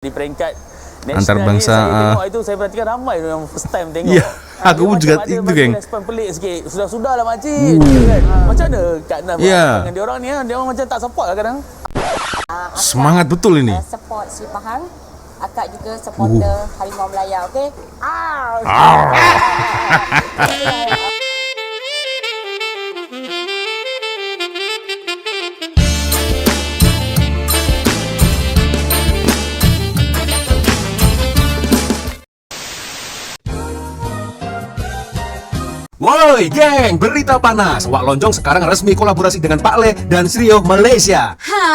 di peringkat antar nasional bangsa. ni, saya tengok itu, saya perhatikan ramai yang first time tengok. Ya, aku dia juga macam itu, geng. Respon pelik sikit. Sudah-sudahlah makcik. Kan? Macam mana Kak Nas dengan dia orang ni? Dia orang macam tak support lah kadang. Semangat betul ini. Support si Pahang. Akak juga supporter Harimau Melaya, okey? Woi geng, berita panas. Wak Lonjong sekarang resmi kolaborasi dengan Pak Le dan Srio Malaysia. Ha?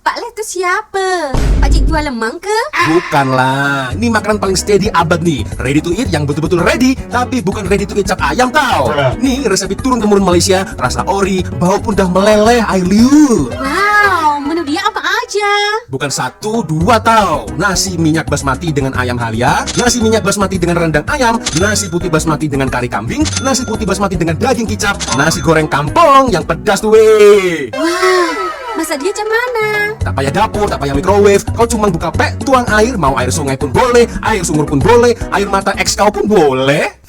Pak Le tu siapa? Pakcik jual lemang ke? Bukanlah, ini makanan paling steady abad nih. Ready to eat yang betul-betul ready, tapi bukan ready to eat cap ayam tau. Nih resep turun-temurun Malaysia, rasa ori, bau pun dah meleleh, I liu. Wow, menu dia apa aja? Bukan satu, dua tau. Nasi minyak basmati dengan ayam halia, nasi minyak basmati dengan rendang ayam, nasi putih basmati dengan kari kambing, nasi putih basmati dengan daging kicap, nasi goreng kampung yang pedas tuh weh. Wow, masak dia macam mana? Tak payah dapur, tak payah microwave. Kau cuma buka pek, tuang air. Mau air sungai pun boleh, air sumur pun boleh, air mata ex kau pun boleh.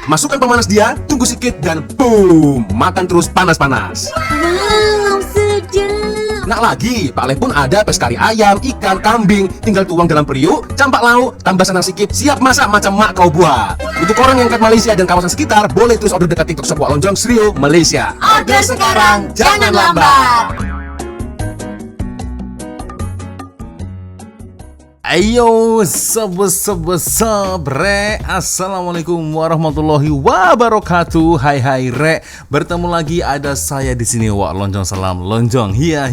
Masukkan pemanas dia, tunggu sedikit dan boom, makan terus panas-panas. Wow, sedap. Nak lagi, Pak Le pun ada pes kari ayam, ikan, kambing. Tinggal tuang dalam periuk, campak lauk, tambah senang sikit, siap masak macam mak kau buat. Untuk orang yang kat Malaysia dan kawasan sekitar, boleh terus order dekat TikTok Shop Wak Lonjong Srio Malaysia. Order sekarang, jangan lambat. Ayo sebesar re. Assalamualaikum warahmatullahi wabarakatuh. Hai re. Bertemu lagi ada saya di sini Wak Lonjong. Salam Lonjong. Hiya.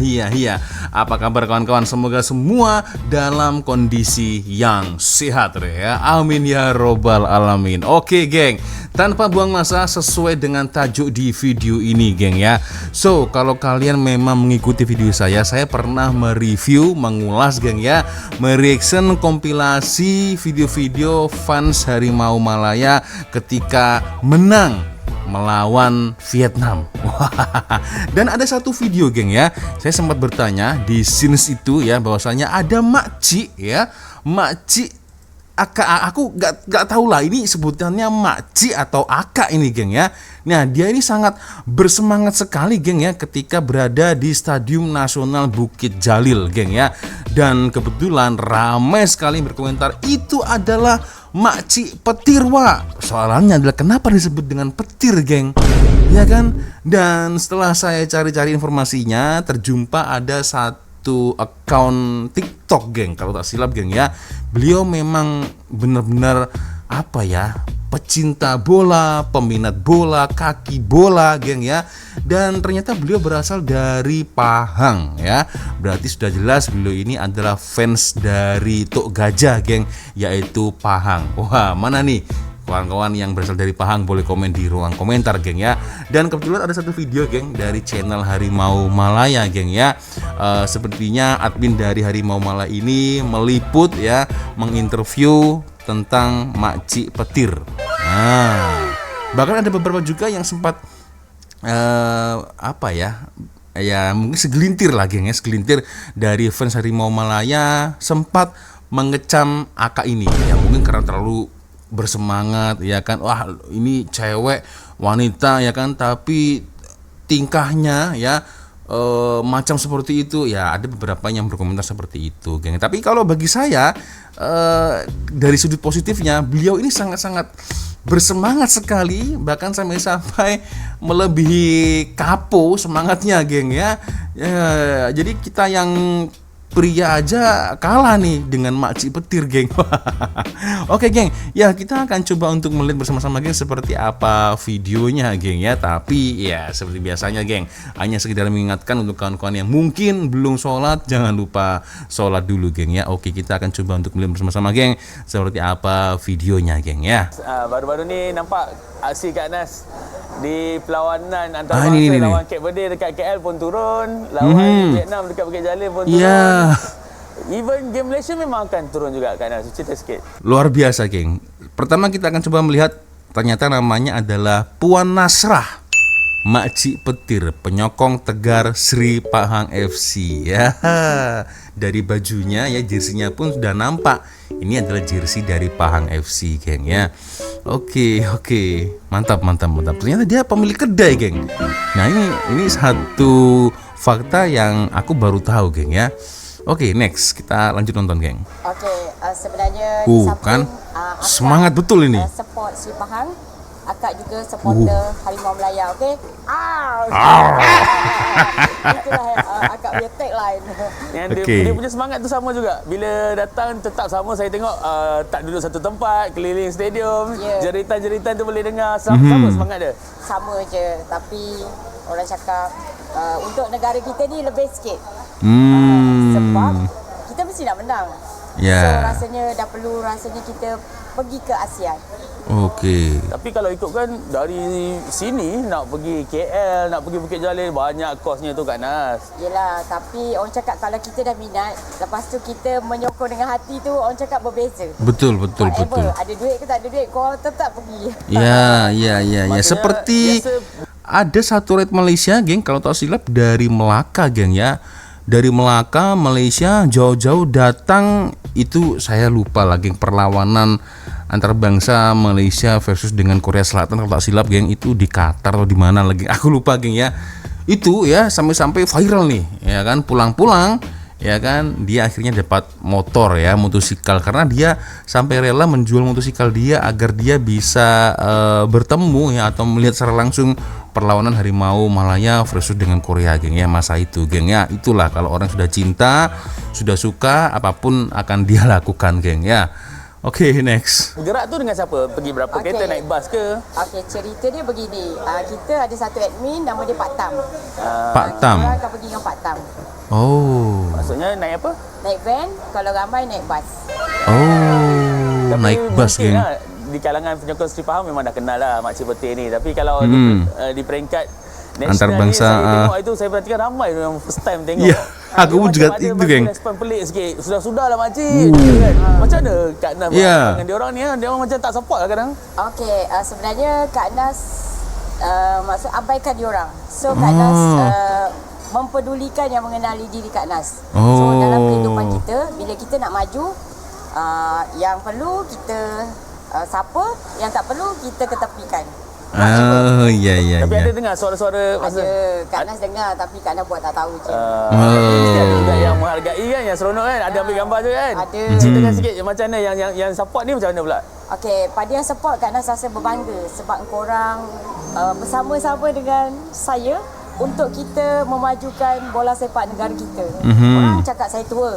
Apa kabar kawan-kawan? Semoga semua dalam kondisi yang sehat re ya. Amin ya robbal alamin. Oke geng, tanpa buang masa, sesuai dengan tajuk di video ini geng ya. So kalau kalian memang mengikuti video saya pernah mereview, mengulas geng ya, mereaction kompilasi video-video fans Harimau Malaya ketika menang melawan Vietnam. Dan ada satu video geng ya, saya sempat bertanya di scenes itu ya, bahwasanya ada makcik ya, makcik aku gak tahu lah ini sebutannya makcik atau akak ini geng ya. Nah dia ini sangat bersemangat sekali geng ya ketika berada di Stadium Nasional Bukit Jalil geng ya. Dan kebetulan ramai sekali berkomentar itu adalah makcik petir Wak. Soalnya adalah kenapa disebut dengan petir geng, ya kan. Dan setelah saya cari-cari informasinya, terjumpa ada satu account TikTok geng, kalau tak silap geng ya. Beliau memang benar-benar apa ya, pecinta bola, peminat bola, kaki bola geng ya. Dan ternyata beliau berasal dari Pahang ya. Berarti sudah jelas beliau ini adalah fans dari Tok Gajah geng, yaitu Pahang. Wah, mana nih kawan-kawan yang berasal dari Pahang, boleh komen di ruang komentar geng ya. Dan kebetulan ada satu video geng dari channel Harimau Malaya geng ya. Sepertinya admin dari Harimau Malaya ini meliput ya, menginterview tentang makcik petir. Nah, bahkan ada beberapa juga yang sempat apa ya, mungkin segelintir lah geng ya, segelintir dari fans Harimau Malaya sempat mengecam akak ini ya, mungkin karena terlalu bersemangat ya kan. Wah ini cewek wanita ya kan, tapi tingkahnya ya macam seperti itu ya. Ada beberapa yang berkomentar seperti itu geng. Tapi kalau bagi saya dari sudut positifnya, beliau ini sangat-sangat bersemangat sekali, bahkan sampai melebihi kapo semangatnya geng ya. Jadi kita yang pria aja kalah nih dengan makcik petir geng. Oke geng, ya kita akan coba untuk melihat bersama-sama geng seperti apa videonya geng ya. Tapi ya seperti biasanya geng, hanya sekedar mengingatkan untuk kawan-kawan yang mungkin belum sholat, jangan lupa sholat dulu geng ya. Oke, kita akan coba untuk melihat bersama-sama geng seperti apa videonya geng ya. Baru-baru ni nampak aksi Kak Nas di perlawanan antara ini. lawan Cape Verde dekat KL pun turun, lawan Vietnam dekat Bukit Jalil pun turun. Ya. Even game Malaysia memang akan turun juga Kak Nas. Cerita sikit. Luar biasa geng. Pertama kita akan coba melihat, ternyata namanya adalah Puan Nasrah. Makcik Petir, penyokong Tegar Sri Pahang FC ya. Dari bajunya ya, jersinya pun sudah nampak. Ini adalah jersey dari Pahang FC, geng ya. Oke, mantap. Ternyata dia pemilik kedai, geng. Nah ini satu fakta yang aku baru tahu, geng ya. Oke, next kita lanjut nonton, geng. Oke, sebenarnya di samping, Kan Akak, semangat betul ini. Support Sri Pahang. Akak juga supporter Harimau Melaya, okey? Itulah Akak punya tagline. Yang Okey. dia punya semangat tu sama juga. Bila datang tetap sama, saya tengok tak duduk satu tempat, keliling stadium, Ya. jeritan-jeritan tu boleh dengar. Sama semangat dia. Sama je, tapi orang cakap untuk negara kita ni lebih sikit. Sebab kita mesti nak menang. Ya. So rasanya dah perlu kita pergi ke ASEAN. Oke. Tapi kalau ikutkan dari sini nak pergi KL, nak pergi Bukit Jalil, banyak kosnya tu Kak Nas. Yelah, tapi orang cakap kalau kita dah minat, lepas tu kita menyokong dengan hati tu, orang cakap berbeza. Betul. Whatever, ada duit ke tak ada duit, kau tetap pergi. Ya. Maksudnya, Seperti ada satu raid Malaysia, geng, kalau tak silap dari Melaka, geng ya. Dari Melaka, Malaysia, jauh-jauh datang, itu saya lupa lagi, perlawanan antar bangsa Malaysia versus dengan Korea Selatan kalau tak silap, geng, itu di Qatar atau di mana lagi, aku lupa, geng ya. Itu ya sampai viral nih, ya kan, pulang-pulang ya kan dia akhirnya dapat motosikal, karena dia sampai rela menjual motosikal dia agar dia bisa bertemu ya atau melihat secara langsung perlawanan Harimau Malaya versus dengan Korea, geng ya, masa itu, geng ya. Itulah kalau orang sudah cinta, sudah suka, apapun akan dia lakukan, geng ya. Oke, next. Gerak tu dengan siapa? Pergi berapa kereta, naik bas ke? Okey, cerita dia begini. Kita ada satu admin, nama dia Pak Tam. Pak Tam. Kita akan pergi dengan Pak Tam. Oh. Maksudnya naik apa? Naik van, kalau ramai naik bas. Oh, naik bas, mungkin geng. lah, di kalangan penyokong Sri Pahang memang dah kenal lah Makcik Petir ni. Tapi kalau di peringkat nasional Antarbangsa, ni, saya tengok itu, saya perhatikan ramai yang first time tengok. Ya, aku pun juga macam itu, geng. Ada respon pelik sikit. Sudah lah Makcik. Kan? Macam mana Kak Nas dengan dia orang ni? Dia orang macam tak support lah kadang. Okey, sebenarnya Kak Nas maksud abaikan diorang. So Kak Nas mempedulikan yang mengenali diri Kak Nas. So dalam kehidupan kita, bila kita nak maju, yang perlu kita sapa, yang tak perlu kita ketepikan. Iya. Tapi ada dengar suara-suara masa Ada, Kak Nas dengar tapi Kak Nas buat tak tahu je. mesti ada juga yang menghargai kan, yang seronok kan, ada ambil gambar tu kan. Ada. Ceritakan sikit macam mana yang support ni macam mana pula? Okey, pada yang support Kak Nas rasa berbangga sebab korang bersama-sama dengan saya untuk kita memajukan bola sepak negara kita. Orang cakap saya tua,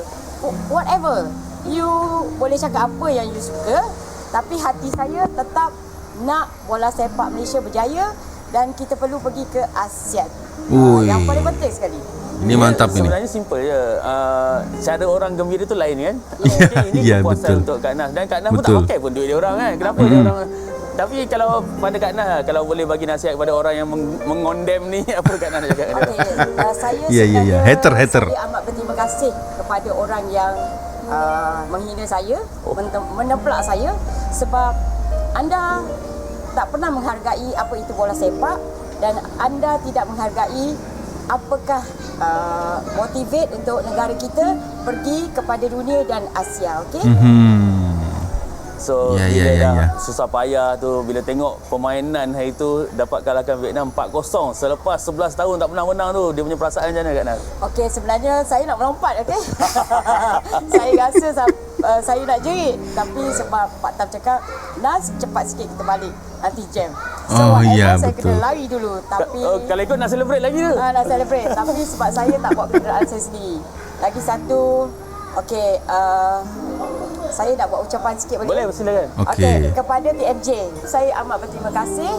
whatever. You boleh cakap apa yang you suka, tapi hati saya tetap nak bola sepak Malaysia berjaya dan kita perlu pergi ke ASEAN. Yang paling penting sekali. Ini mantap ini. Sebenarnya simple je. Cara orang gembira tu lain kan. Ini Ya, kepuasan betul. untuk Kak Nas. Dan Kak Nas pun Betul. tak pakai pun duit dia orang kan. Kenapa dia orang? Tapi kalau pada Kak Nas, kalau boleh bagi nasihat kepada orang yang mengondem ni, apa Kak Nas nak cakap kat dia? Okey, saya Ya. sebenarnya Hater. saya amat berterima kasih kepada orang yang menghina saya, menemplak saya sebab anda tak pernah menghargai apa itu bola sepak dan anda tidak menghargai apakah motivate untuk negara kita pergi kepada dunia dan Asia, okey? So Ya, bila ya, dah ya. susah payah tu, bila tengok permainan hari tu dapat kalahkan Vietnam 4-0 selepas 11 tahun tak pernah menang tu, dia punya perasaan macam mana Kak Nas? Okey, sebenarnya saya nak melompat, okey? Saya rasa saya nak jerit, tapi sebab Pak Tam cakap, Nas cepat sikit kita balik, nanti jam. So ya, saya betul. kena lari dulu, tapi Kalau ikut nak celebrate lagi tu? nak celebrate, tapi sebab saya tak bawa kenderaan saya sendiri. Lagi satu, okey, saya nak buat ucapan sikit boleh? Boleh, silakan. Okey. Kepada TMJ, saya amat berterima kasih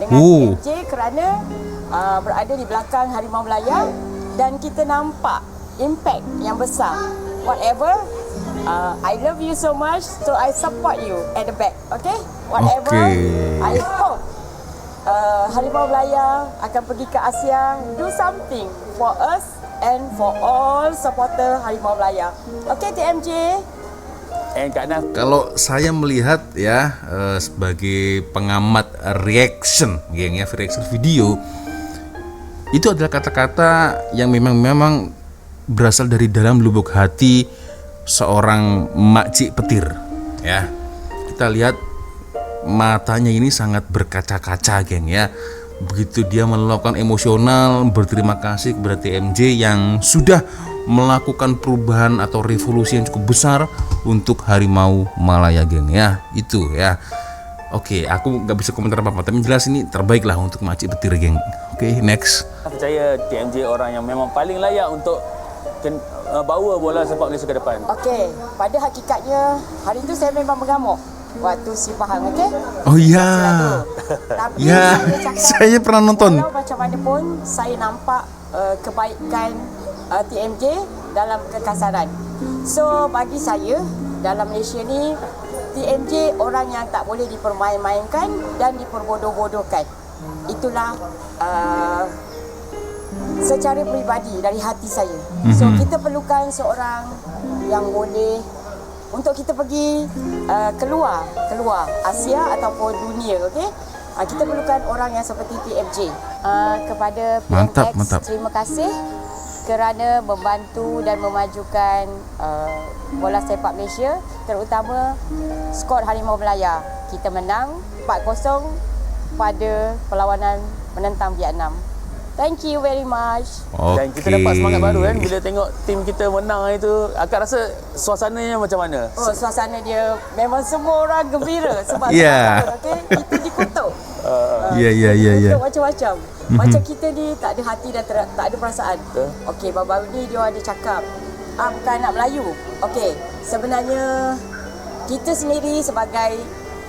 dengan TMJ kerana berada di belakang Harimau Melaya dan kita nampak impact yang besar. Whatever, I love you so much, so I support you at the back. Okay? Whatever, Okay. I hope Harimau Melaya akan pergi ke Asia, do something for us and for all supporter Harimau Melaya. Okay, TMJ? Kak Nas, Kalau saya melihat ya sebagai pengamat reaction, geng ya, reaction video, Itu adalah kata-kata yang memang berasal dari dalam lubuk hati seorang makcik petir, ya. Kita lihat matanya ini sangat berkaca-kaca, geng, ya. Begitu dia meluapkan emosional berterima kasih kepada TMJ yang sudah melakukan perubahan atau revolusi yang cukup besar untuk harimau Malaya, geng, ya. Itu, ya. Oke, aku nggak bisa komentar apa-apa, tapi jelas ini terbaik lah untuk makcik petir, geng. Oke, next. Percaya TMJ orang yang memang paling layak untuk bawa bola sepak Malaysia ke depan. Okey, pada hakikatnya hari itu saya memang mengamuk waktu si Pahang, okey? Oh iya. Tapi Ya, saya cakap, saya pernah nonton. walau macam mana pun saya nampak kebaikan TMJ dalam kekasaran. So bagi saya dalam Malaysia ni TMJ orang yang tak boleh dipermain-mainkan dan diperbodoh-bodohkan. Itulah secara peribadi dari hati saya. So kita perlukan seorang yang boleh untuk kita pergi keluar Asia ataupun dunia, okey? Kita perlukan orang yang seperti TMJ. Kepada Mantap, PMX, mantap. terima kasih kerana membantu dan memajukan bola sepak Malaysia, terutama skor Harimau Melaya. Kita menang 4-0 pada perlawanan menentang Vietnam. Thank you very much. Dan kita dapat semangat baru kan bila tengok tim kita menang itu. Akak rasa suasananya macam mana? Oh, suasana dia memang semua orang gembira sebab Ya. okey, kita dikutuk. Iya. Untuk macam-macam. Macam kita ni tak ada hati dan tak ada perasaan. Okey, baru-baru ni dia ada cakap, bukan anak Melayu. Okey, sebenarnya kita sendiri sebagai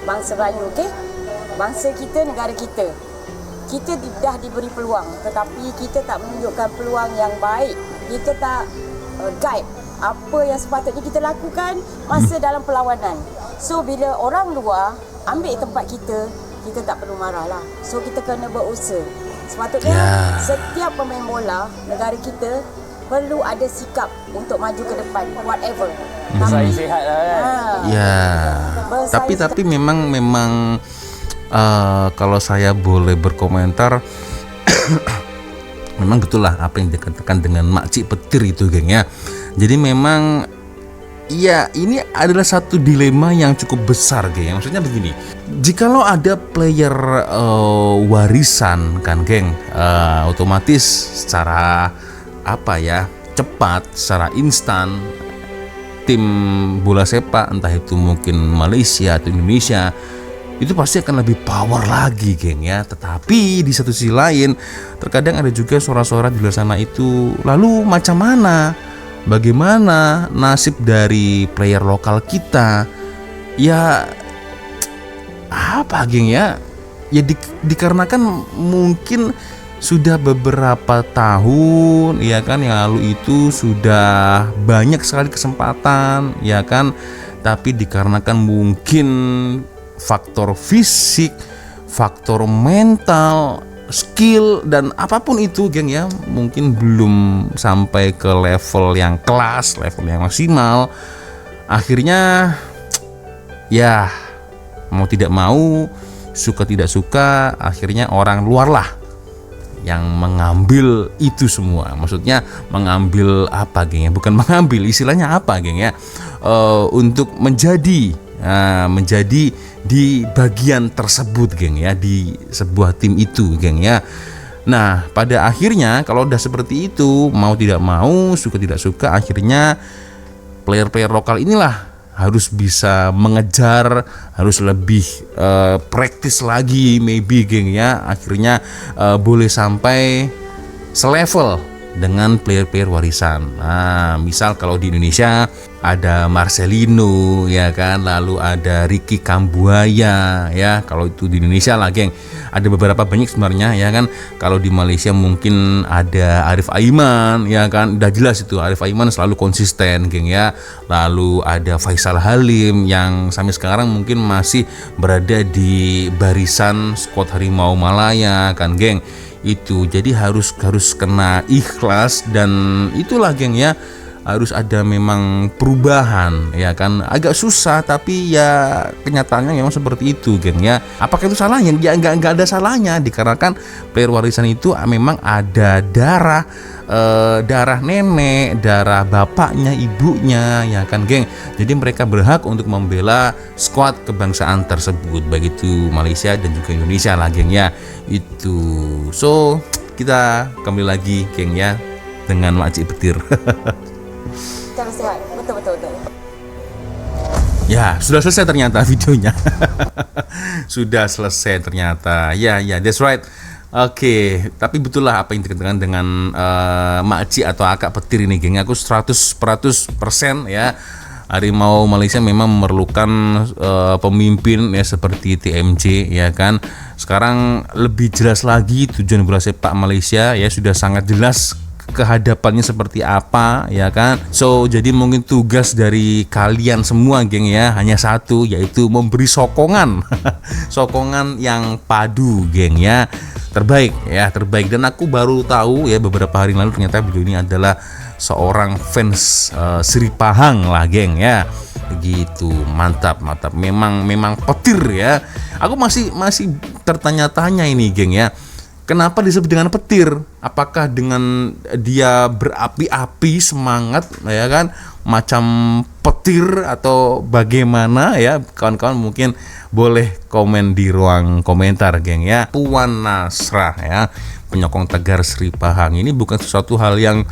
bangsa Melayu, okey? Bangsa kita, negara kita. Kita dah diberi peluang, tetapi kita tak menunjukkan peluang yang baik. Kita tak guide apa yang sepatutnya kita lakukan masa dalam perlawanan. So bila orang luar ambil tempat kita, kita tak perlu marah lah. So kita kena berusaha. Sepatutnya setiap pemain bola negara kita perlu ada sikap untuk maju ke depan, whatever. Bersaing sihat lah kan? Ya. Bersaing Tapi memang kalau saya boleh berkomentar, memang betul lah apa yang dikatakan dengan makcik petir itu, geng, ya. Jadi memang ya ini adalah satu dilema yang cukup besar, geng. Maksudnya begini, jikalau ada player warisan kan, geng, otomatis secara cepat, secara instan tim bola sepak entah itu mungkin Malaysia atau Indonesia itu pasti akan lebih power lagi, geng, ya. Tetapi di satu sisi lain terkadang ada juga suara-suara di luar sana itu, lalu macam mana, bagaimana nasib dari player lokal kita? Ya apa, geng, ya? Ya dikarenakan mungkin sudah beberapa tahun, ya kan, yang lalu itu sudah banyak sekali kesempatan, ya kan, tapi dikarenakan mungkin faktor fisik, faktor mental, skill dan apapun itu, geng, ya, mungkin belum sampai ke level yang kelas, level yang maksimal. Akhirnya ya mau tidak mau, suka tidak suka, akhirnya orang luar lah yang mengambil itu semua. Maksudnya mengambil apa, geng, ya? Bukan mengambil, istilahnya apa, geng, ya? Untuk menjadi di bagian tersebut, geng, ya, di sebuah tim itu, geng, ya. Nah, pada akhirnya kalau udah seperti itu, mau tidak mau, suka tidak suka, akhirnya player-player lokal inilah harus bisa mengejar, harus lebih praktis lagi, maybe, geng, ya. Akhirnya boleh sampai selevel dengan player-player warisan. Nah, misal kalau di Indonesia ada Marcelino, ya kan, lalu ada Ricky Kambuaya, ya. Kalau itu di Indonesia lah, geng. Ada beberapa banyak sebenarnya, ya kan. Kalau di Malaysia mungkin ada Arif Aiman, ya kan. Udah jelas itu Arif Aiman selalu konsisten, geng, ya. Lalu ada Faisal Halim yang sampai sekarang mungkin masih berada di barisan skuad Harimau Malaya, kan, geng. Itu jadi harus kena ikhlas, dan itulah, geng, ya, harus ada memang perubahan ya kan. Agak susah tapi ya kenyataannya memang seperti itu geng ya. Apakah itu salahnya? Ya enggak ada salahnya, dikarenakan player warisan itu memang ada darah nenek, darah bapaknya, ibunya ya kan geng. Jadi mereka berhak untuk membela skuad kebangsaan tersebut, baik itu Malaysia dan juga Indonesia lah geng ya. Itu. So, kita kembali lagi geng ya dengan Makcik Petir. Cara sehat. Betul. Ya, sudah selesai ternyata videonya. Sudah selesai ternyata. Ya, that's right. Oke, tapi betul lah apa yang dikatakan dengan Makcik atau Akak Petir ini geng. Aku 100% ya. Harimau Malaysia memang memerlukan pemimpin ya seperti TMC ya kan. Sekarang lebih jelas lagi tujuan bola sepak Malaysia ya, sudah sangat jelas kehadapannya seperti apa ya kan. So jadi mungkin tugas dari kalian semua geng ya hanya satu, yaitu memberi sokongan sokongan yang padu geng ya, terbaik. Dan aku baru tahu ya beberapa hari lalu ternyata beliau ini adalah seorang fans Sri Pahang lah geng ya. Begitu, mantap memang petir ya. Aku masih tertanya-tanya ini geng ya, kenapa disebut dengan petir? Apakah dengan dia berapi-api semangat ya kan, macam petir atau bagaimana ya? Kawan-kawan mungkin boleh komen di ruang komentar geng ya. Puan Nasrah ya, penyokong tegar Sri Pahang, ini bukan sesuatu hal yang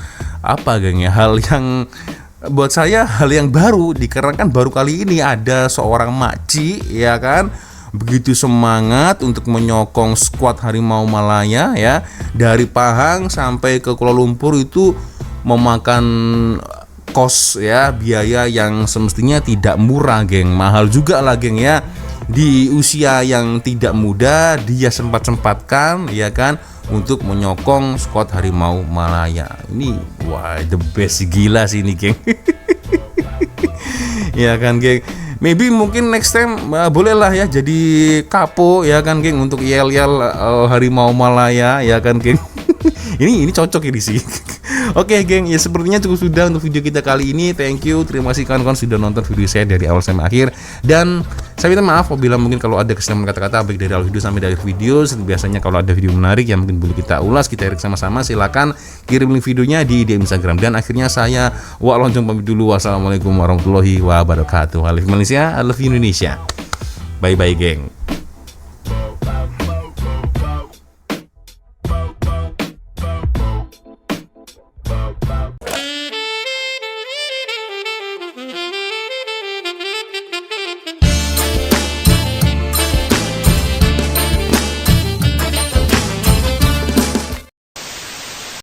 apa geng ya, hal yang buat saya hal yang baru, dikarenakan baru kali ini ada seorang makcik ya kan begitu semangat untuk menyokong skuad Harimau Malaya ya, dari Pahang sampai ke Kuala Lumpur itu memakan kos ya, biaya yang semestinya tidak murah geng, mahal juga lah geng ya. Di usia yang tidak muda dia sempat-sempatkan ya kan untuk menyokong skuad Harimau Malaya. Ini wah the best, gila sih ini geng. Ya kan geng. Maybe mungkin next time bolehlah ya jadi kapo ya kan geng untuk yel-yel Harimau Malaya ya kan geng. ini cocok ini sih. Oke geng, ya sepertinya cukup sudah untuk video kita kali ini. Thank you, terima kasih kawan-kawan sudah nonton video saya dari awal sampai akhir. Dan saya minta maaf apabila mungkin kalau ada kesalahan kata-kata baik dari awal video sampai dari video. Biasanya kalau ada video menarik yang mungkin boleh kita ulas, kita edit sama-sama, silakan kirim link videonya di DM Instagram. Dan akhirnya saya Wak Loncong pamit dulu. Wassalamualaikum warahmatullahi wabarakatuh. I love Malaysia, I love Indonesia. Bye-bye geng.